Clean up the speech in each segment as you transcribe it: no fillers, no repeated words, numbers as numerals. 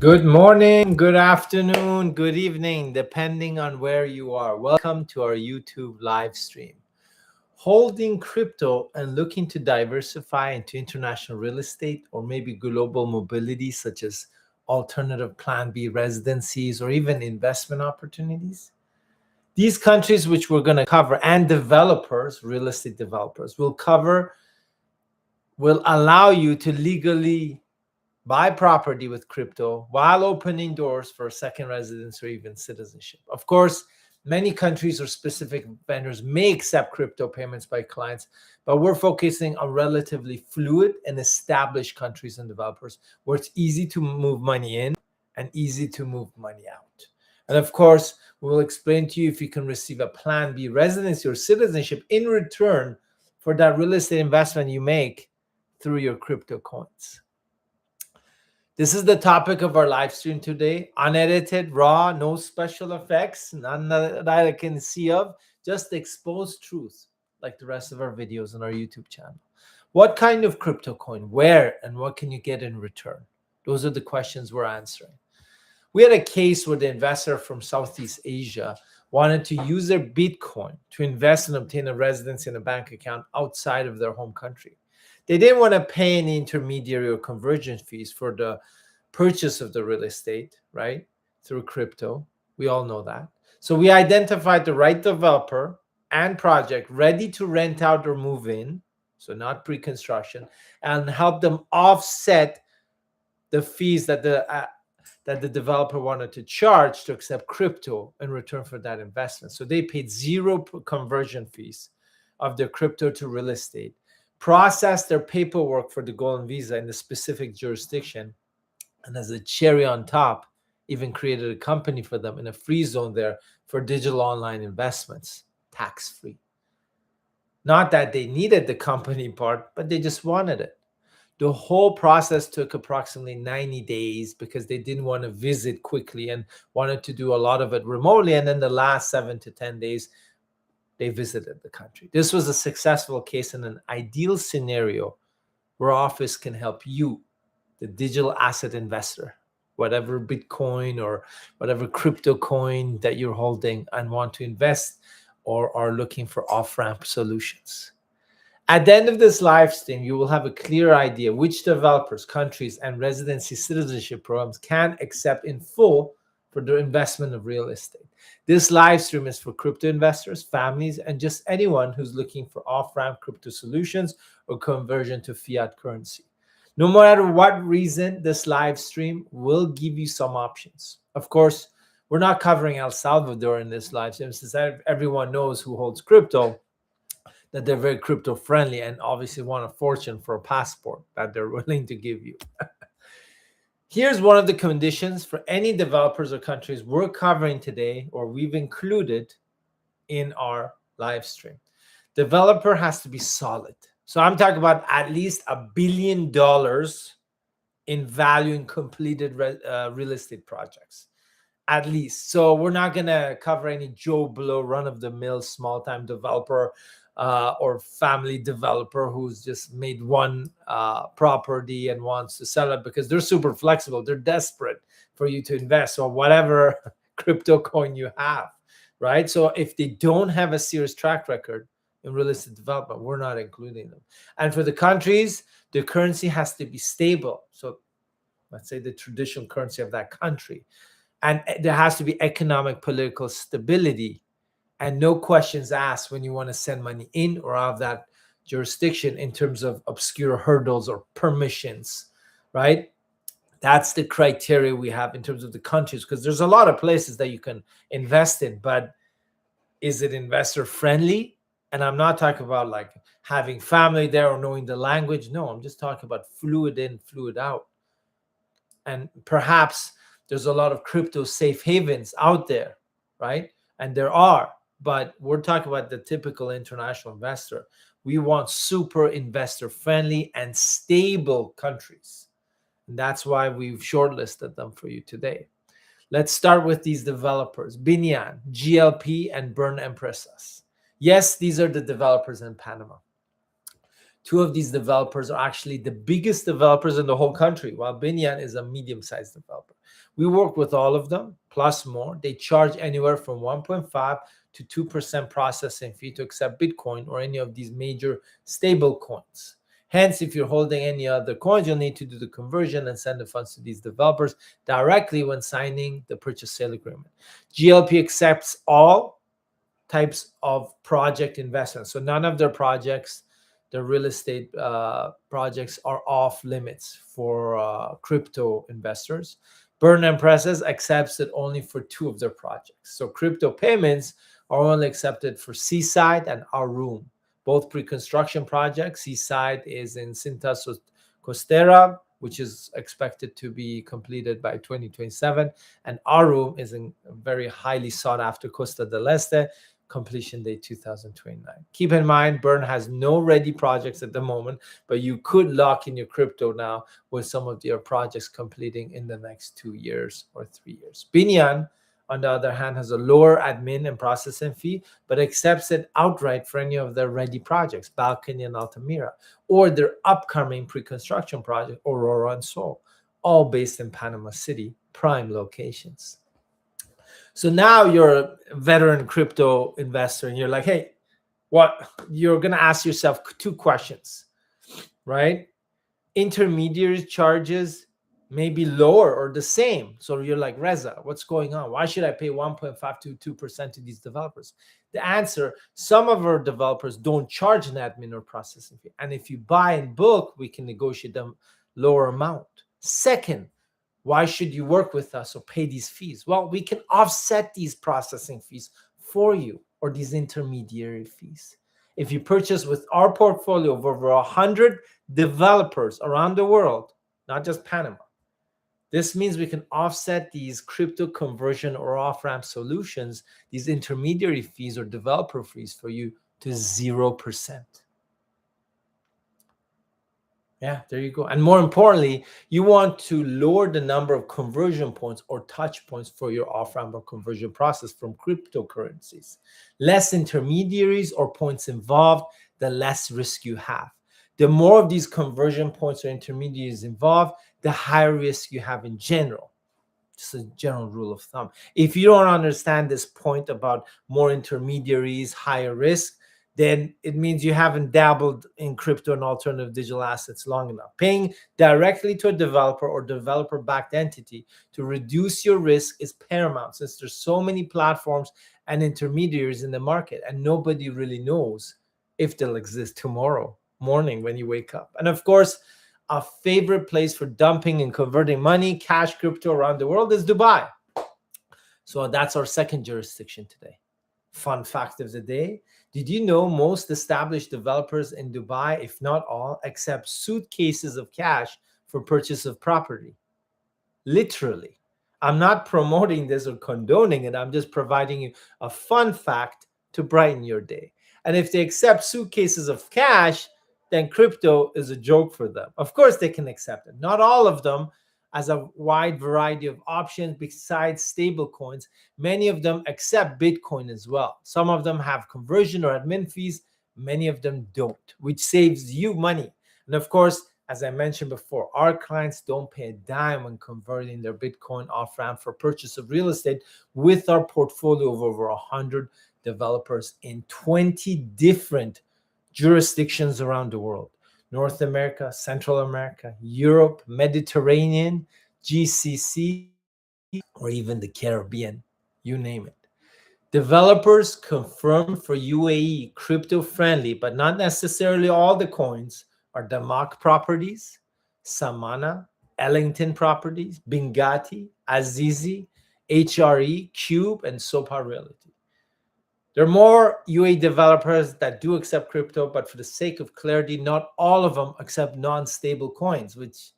Good morning, good afternoon, good evening, depending on where you are. Welcome to our YouTube live stream. Holding crypto and looking to diversify into international real estate or maybe global mobility, such as alternative plan B residencies or even investment opportunities. These countries, which we're going to cover, and developers, real estate developers, will allow you to legally buy property with crypto while opening doors for a second residence or even citizenship. Of course, many countries or specific vendors may accept crypto payments by clients, but we're focusing on relatively fluid and established countries and developers where it's easy to move money in and easy to move money out. And of course, we will explain to you if you can receive a Plan B residency or citizenship in return for that real estate investment you make through your crypto coins. This is the topic of our live stream today. Unedited, raw, no special effects, none that I can see of, just exposed truth, like the rest of our videos on our YouTube channel. What kind of crypto coin, where, and what can you get in return? Those are the questions we're answering. We had a case where the investor from Southeast Asia wanted to use their Bitcoin to invest and obtain a residence in a bank account outside of their home country. They didn't want to pay any intermediary or conversion fees for the purchase of the real estate, right? Through crypto. We all know that. So we identified the right developer and project ready to rent out or move in, so not pre-construction, and help them offset the fees that the developer wanted to charge to accept crypto in return for that investment. So they paid zero conversion fees of their crypto to real estate, processed their paperwork for the golden visa in the specific jurisdiction, and as a cherry on top, even created a company for them in a free zone there for digital online investments, tax-free. Not that they needed the company part, but they just wanted it. The whole process took approximately 90 days because they didn't want to visit quickly and wanted to do a lot of it remotely. And then the last 7 to 10 days, they visited the country. This was a successful case in an ideal scenario where office can help you, the digital asset investor, whatever Bitcoin or whatever crypto coin that you're holding and want to invest or are looking for off-ramp solutions. At the end of this live stream, you will have a clear idea which developers, countries, and residency citizenship programs can accept in full for the investment of real estate. This live stream is for crypto investors, families, and just anyone who's looking for off-ramp crypto solutions or conversion to fiat currency. No matter what reason, this live stream will give you some options. Of course, we're not covering El Salvador in this live stream, since everyone knows who holds crypto that they're very crypto friendly and obviously want a fortune for a passport that they're willing to give you. Here's one of the conditions for any developers or countries we're covering today or we've included in our live stream. Developer has to be solid. So I'm talking about at least $1 billion in value in completed real estate projects. At least. So we're not going to cover any Joe Blow run-of-the-mill small-time developer or family developer who's just made one property and wants to sell it because they're super flexible. They're desperate for you to invest or whatever crypto coin you have, right? So if they don't have a serious track record in real estate development, we're not including them. And for the countries, the currency has to be stable. So let's say the traditional currency of that country. And there has to be economic, political stability and no questions asked when you want to send money in or out of that jurisdiction in terms of obscure hurdles or permissions, right? That's the criteria we have in terms of the countries, because there's a lot of places that you can invest in, but is it investor friendly? And I'm not talking about like having family there or knowing the language. No, I'm just talking about fluid in, fluid out. And perhaps there's a lot of crypto safe havens out there, right? And there are, but we're talking about the typical international investor. We want super investor friendly and stable countries. And that's why we've shortlisted them for you today. Let's start with these developers, Binyan, GLP, and Burn Empresas. Yes, these are the developers in Panama. Two of these developers are actually the biggest developers in the whole country, while Binyan is a medium-sized developer. We work with all of them, plus more. They charge anywhere from 1.5 to 2% processing fee to accept Bitcoin or any of these major stable coins. Hence, if you're holding any other coins, you'll need to do the conversion and send the funds to these developers directly when signing the purchase sale agreement. GLP accepts all types of project investments. So none of their projects, their real estate projects, are off limits for crypto investors. Burn Empresas accepts it only for two of their projects. So crypto payments are only accepted for Seaside and Our Room, both pre-construction projects. Seaside is in Cinta Costera, which is expected to be completed by 2027, and Our Room is in very highly sought after Costa del Este, completion date 2029. Keep in mind, Burn has no ready projects at the moment, but you could lock in your crypto now with some of your projects completing in the next 2 years or 3 years. Binyan, on the other hand, has a lower admin and processing fee, but accepts it outright for any of their ready projects, Balcony and Altamira, or their upcoming pre-construction project, Aurora and Sol, all based in Panama City, prime locations. So now you're a veteran crypto investor and you're like, hey, what? You're going to ask yourself two questions, right? Intermediary charges may be lower or the same. So you're like, Reza, what's going on? Why should I pay 1.5 to 2% to these developers? The answer, some of our developers don't charge an admin or processing fee. And if you buy in bulk, we can negotiate them lower amount. Second, why should you work with us or pay these fees? Well, we can offset these processing fees for you or these intermediary fees. If you purchase with our portfolio of over 100 developers around the world, not just Panama, this means we can offset these crypto conversion or off-ramp solutions, these intermediary fees or developer fees for you to 0%. Yeah, there you go. And more importantly, you want to lower the number of conversion points or touch points for your off-ramp or conversion process from cryptocurrencies. Less intermediaries or points involved, the less risk you have. The more of these conversion points or intermediaries involved, the higher risk you have in general. Just a general rule of thumb. If you don't understand this point about more intermediaries, higher risk, then it means you haven't dabbled in crypto and alternative digital assets long enough. Paying directly to a developer or developer-backed entity to reduce your risk is paramount, since there's so many platforms and intermediaries in the market, and nobody really knows if they'll exist tomorrow morning when you wake up. And of course, a favorite place for dumping and converting money, cash, crypto around the world is Dubai. So that's our second jurisdiction today. Fun fact of the day. Did you know most established developers in Dubai, if not all, accept suitcases of cash for purchase of property? Literally. I'm not promoting this or condoning it. I'm just providing you a fun fact to brighten your day. And if they accept suitcases of cash, then crypto is a joke for them. Of course, they can accept it. Not all of them, as a wide variety of options besides stable coins. Many of them accept Bitcoin as well. Some of them have conversion or admin fees. Many of them don't, which saves you money. And of course, as I mentioned before, our clients don't pay a dime when converting their Bitcoin off-ramp for purchase of real estate with our portfolio of over 100 developers in 20 different jurisdictions around the world. North America, Central America, Europe, Mediterranean, GCC, or even the Caribbean, you name it. Developers confirmed for UAE crypto-friendly, but not necessarily all the coins, are Damak Properties, Samana, Ellington Properties, Bingati, Azizi, HRE, Cube, and Sopa Realty. There are more UAE developers that do accept crypto, but for the sake of clarity, not all of them accept non-stable coins, which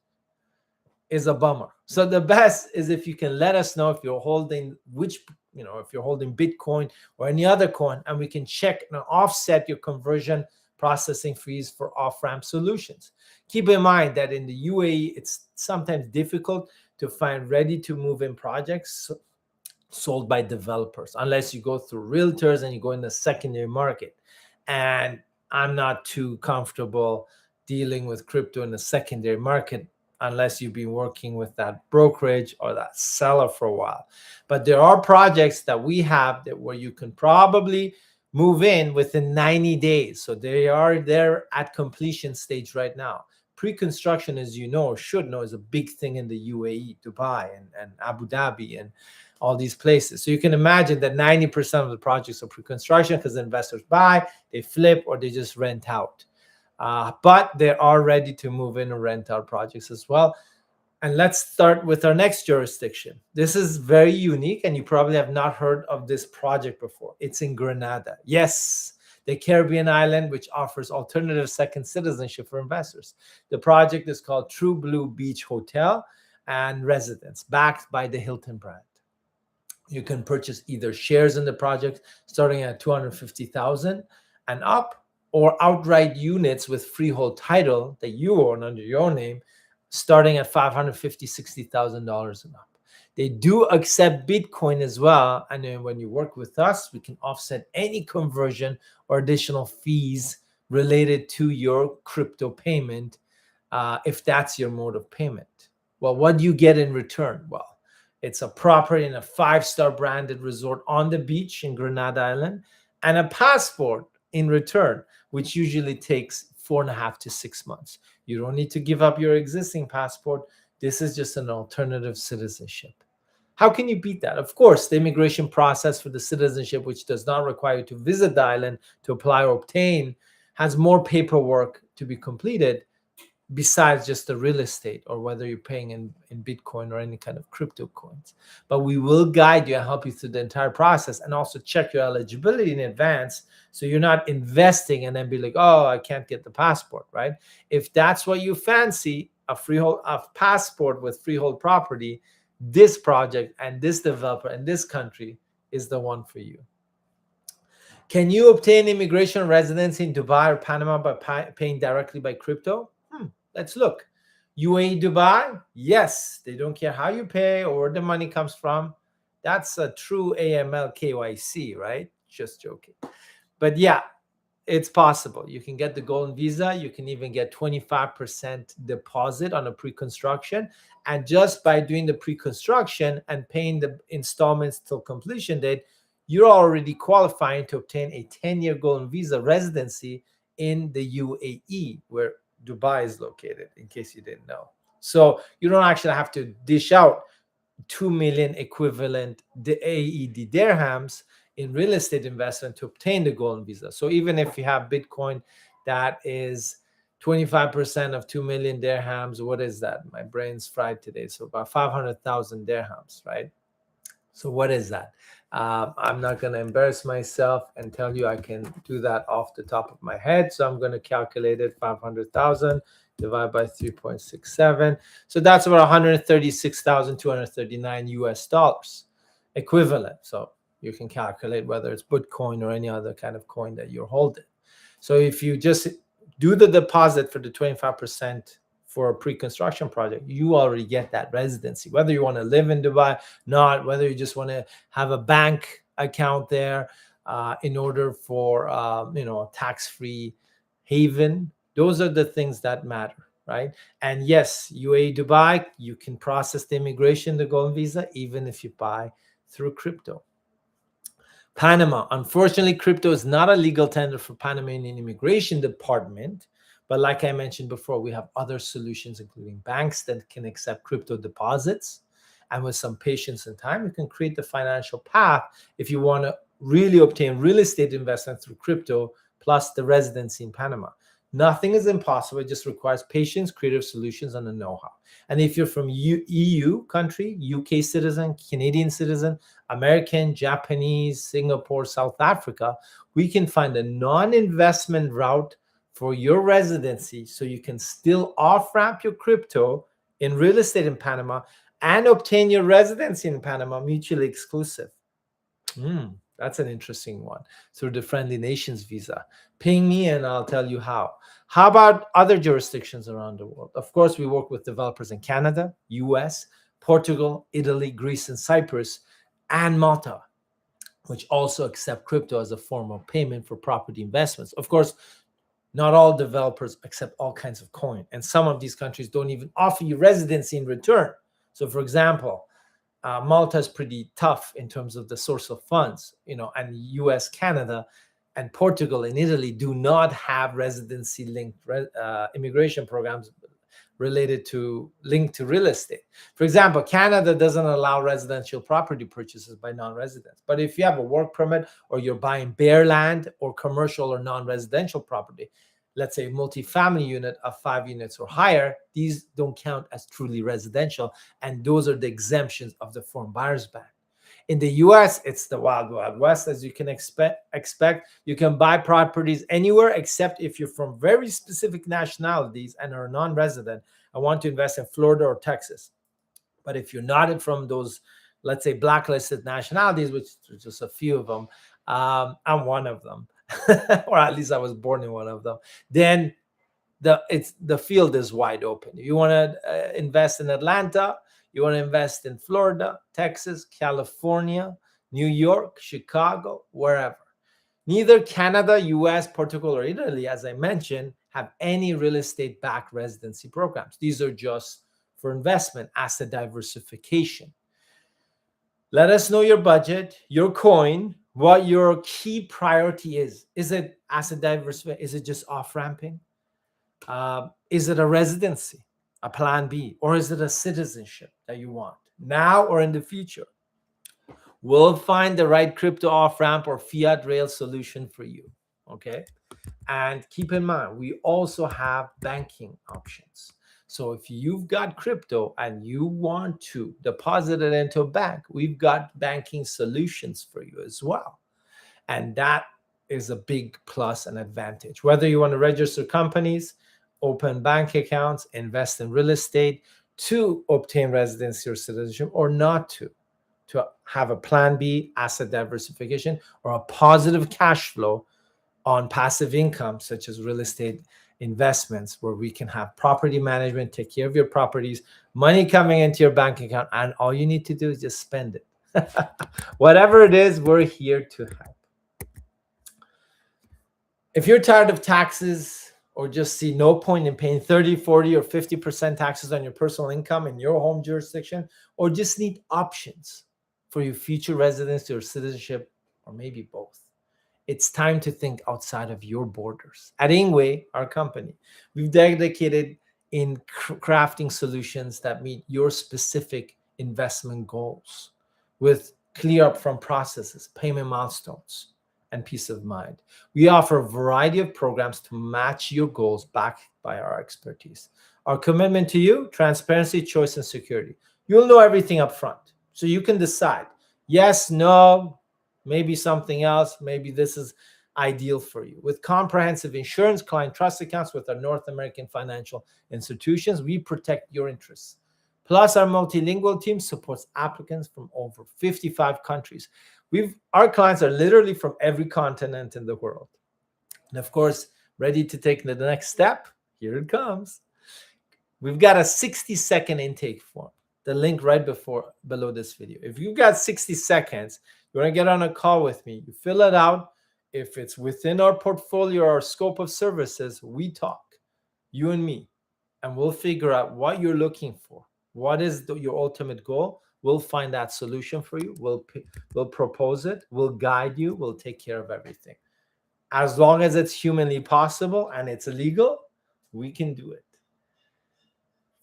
is a bummer. So the best is if you can let us know if you're holding if you're holding Bitcoin or any other coin, and we can check and offset your conversion processing fees for off-ramp solutions. Keep in mind that in the UAE, it's sometimes difficult to find ready-to-move-in projects sold by developers, unless you go through realtors and you go in the secondary market. And I'm not too comfortable dealing with crypto in the secondary market unless you've been working with that brokerage or that seller for a while. But there are projects that we have that where you can probably move in within 90 days. So they are there at completion stage right now. Pre-construction, as you know or should know, is a big thing in the UAE, Dubai, and Abu Dhabi, and all these places. So you can imagine that 90% of the projects are pre-construction because the investors buy, they flip, or they just rent out. But they are ready to move in and rent out projects as well. And let's start with our next jurisdiction. This is very unique, and you probably have not heard of this project before. It's in Grenada. Yes, the Caribbean island, which offers alternative second citizenship for investors. The project is called True Blue Beach Hotel and Residence, backed by the Hilton brand. You can purchase either shares in the project starting at 250,000 and up, or outright units with freehold title that you own under your name, starting at $550,000-$60,000 and up. They do accept Bitcoin as well, and then when you work with us, we can offset any conversion or additional fees related to your crypto payment, if that's your mode of payment. Well, what do you get in return? Well, it's a property in a 5-star branded resort on the beach in Grenada Island, and a passport in return, which usually takes 4.5 to 6 months. You don't need to give up your existing passport. This is just an alternative citizenship. How can you beat that? Of course, the immigration process for the citizenship, which does not require you to visit the island to apply or obtain, has more paperwork to be completed besides just the real estate, or whether you're paying in Bitcoin or any kind of crypto coins. But we will guide you and help you through the entire process, and also check your eligibility in advance, so you're not investing and then be like, oh, I can't get the passport, right? If that's what you fancy, a passport with freehold property, this project and this developer and this country is the one for you. Can you obtain immigration residency in Dubai or Panama by paying directly by crypto? Let's look. UAE, Dubai, yes, they don't care how you pay or where the money comes from. That's a true AML KYC, right? Just joking. But yeah, it's possible. You can get the golden visa. You can even get 25% deposit on a pre-construction. And just by doing the pre-construction and paying the installments till completion date, you're already qualifying to obtain a 10-year golden visa residency in the UAE, where Dubai is located, in case you didn't know. So you don't actually have to dish out 2 million equivalent AED dirhams in real estate investment to obtain the golden visa. So even if you have Bitcoin, that is 25% of 2 million dirhams. What is that? My brain's fried today. So about 500,000 dirhams, right? So what is that? I'm not going to embarrass myself and tell you I can do that off the top of my head. So I'm going to calculate it. 500,000 divided by 3.67. So that's about 136,239 US dollars equivalent. So you can calculate whether it's Bitcoin or any other kind of coin that you're holding. So if you just do the deposit for the 25% for a pre-construction project, you already get that residency, whether you want to live in Dubai, not, whether you just want to have a bank account there in order for a tax-free haven. Those are the things that matter, right? And yes, UAE, Dubai, you can process the immigration, the golden visa, even if you buy through crypto. Panama, unfortunately, crypto is not a legal tender for Panamanian immigration department. But like I mentioned before, we have other solutions, including banks that can accept crypto deposits. And with some patience and time, you can create the financial path if you want to really obtain real estate investment through crypto, plus the residency in Panama. Nothing is impossible. It just requires patience, creative solutions, and a know-how. And if you're from EU country, UK citizen, Canadian citizen, American, Japanese, Singapore, South Africa, we can find a non-investment route for your residency, so you can still off-ramp your crypto in real estate in Panama and obtain your residency in Panama mutually exclusive. That's an interesting one. Through the Friendly Nations visa. Ping me and I'll tell you how. How about other jurisdictions around the world? Of course, we work with developers in Canada, US, Portugal, Italy, Greece, and Cyprus, and Malta, which also accept crypto as a form of payment for property investments. Of course, Not all developers accept all kinds of coin, and some of these countries don't even offer you residency in return. So, for example, Malta is pretty tough in terms of the source of funds, and US, Canada, and Portugal and Italy do not have residency linked immigration programs linked to real estate. For example, Canada doesn't allow residential property purchases by non-residents. But if you have a work permit or you're buying bare land or commercial or non-residential property, let's say a multifamily unit of 5 units or higher, these don't count as truly residential. And those are the exemptions of the foreign buyers ban. In the US, it's the wild, wild west, as you can expect. You can buy properties anywhere except if you're from very specific nationalities and are non-resident and want to invest in Florida or Texas. But if you're not from those, let's say, blacklisted nationalities, which are just a few of them, I'm one of them, or at least I was born in one of them, then the field is wide open. You want to invest in Atlanta, you want to invest in Florida, Texas, California, New York, Chicago, wherever. Neither Canada, US, Portugal, or Italy, as I mentioned, have any real estate-backed residency programs. These are just for investment, asset diversification. Let us know your budget, your coin, what your key priority is. Is it asset diversification? Is it just off-ramping? Is it a residency, a plan B, or is it a citizenship that you want now or in the future? We'll find the right crypto off-ramp or fiat rail solution for you, okay? And keep in mind, we also have banking options. So if you've got crypto and you want to deposit it into a bank, we've got banking solutions for you as well. And that is a big plus and advantage. Whether you want to register companies, open bank accounts, invest in real estate to obtain residency or citizenship, or not to have a plan B, asset diversification, or a positive cash flow on passive income, such as real estate investments, where we can have property management, take care of your properties, money coming into your bank account, and all you need to do is just spend it. Whatever it is, we're here to help. If you're tired of taxes or just see no point in paying 30, 40, or 50% taxes on your personal income in your home jurisdiction, or just need options for your future residency or citizenship, or maybe both, it's time to think outside of your borders. At INGWE, our company, we've dedicated in crafting solutions that meet your specific investment goals with clear upfront processes, payment milestones, and peace of mind. We offer a variety of programs to match your goals backed by our expertise. Our commitment to you, transparency, choice, and security. You'll know everything up front, so you can decide yes, no, maybe something else, maybe this is ideal for you. With comprehensive insurance, client trust accounts with our North American financial institutions, we protect your interests. Plus, our multilingual team supports applicants from over 55 countries. Our clients are literally from every continent in the world. And of course, ready to take the next step? Here it comes. We've got a 60-second intake form. The link right below this video. If you've got 60 seconds, you want to get on a call with me, you fill it out. If it's within our portfolio or our scope of services, we talk, you and me, and we'll figure out what you're looking for. What is your ultimate goal? We'll find that solution for you. We'll propose it. We'll guide you. We'll take care of everything. As long as it's humanly possible and it's legal, we can do it.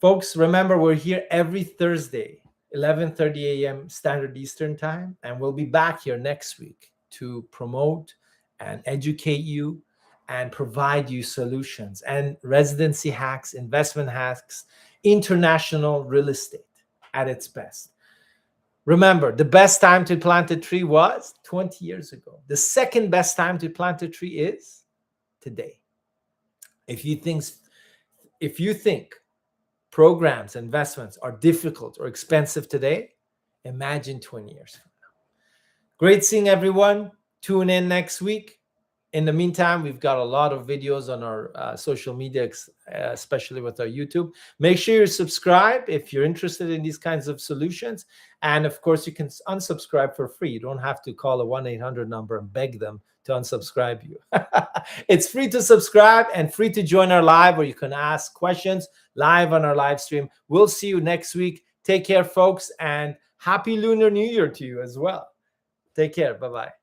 Folks, remember, we're here every Thursday, 11:30 a.m. Standard Eastern Time, and we'll be back here next week to promote and educate you and provide you solutions and residency hacks, investment hacks, international real estate at its best. Remember, the best time to plant a tree was 20 years ago. The second best time to plant a tree is today. If you think programs, investments are difficult or expensive today, imagine 20 years from now. Great seeing everyone. Tune in next week. In the meantime, we've got a lot of videos on our social media, especially with our YouTube. Make sure you subscribe if you're interested in these kinds of solutions. And of course, you can unsubscribe for free. You don't have to call a 1-800 number and beg them to unsubscribe you. It's free to subscribe and free to join our live, where you can ask questions live on our live stream. We'll see you next week. Take care, folks, and happy Lunar New Year to you as well. Take care. Bye-bye.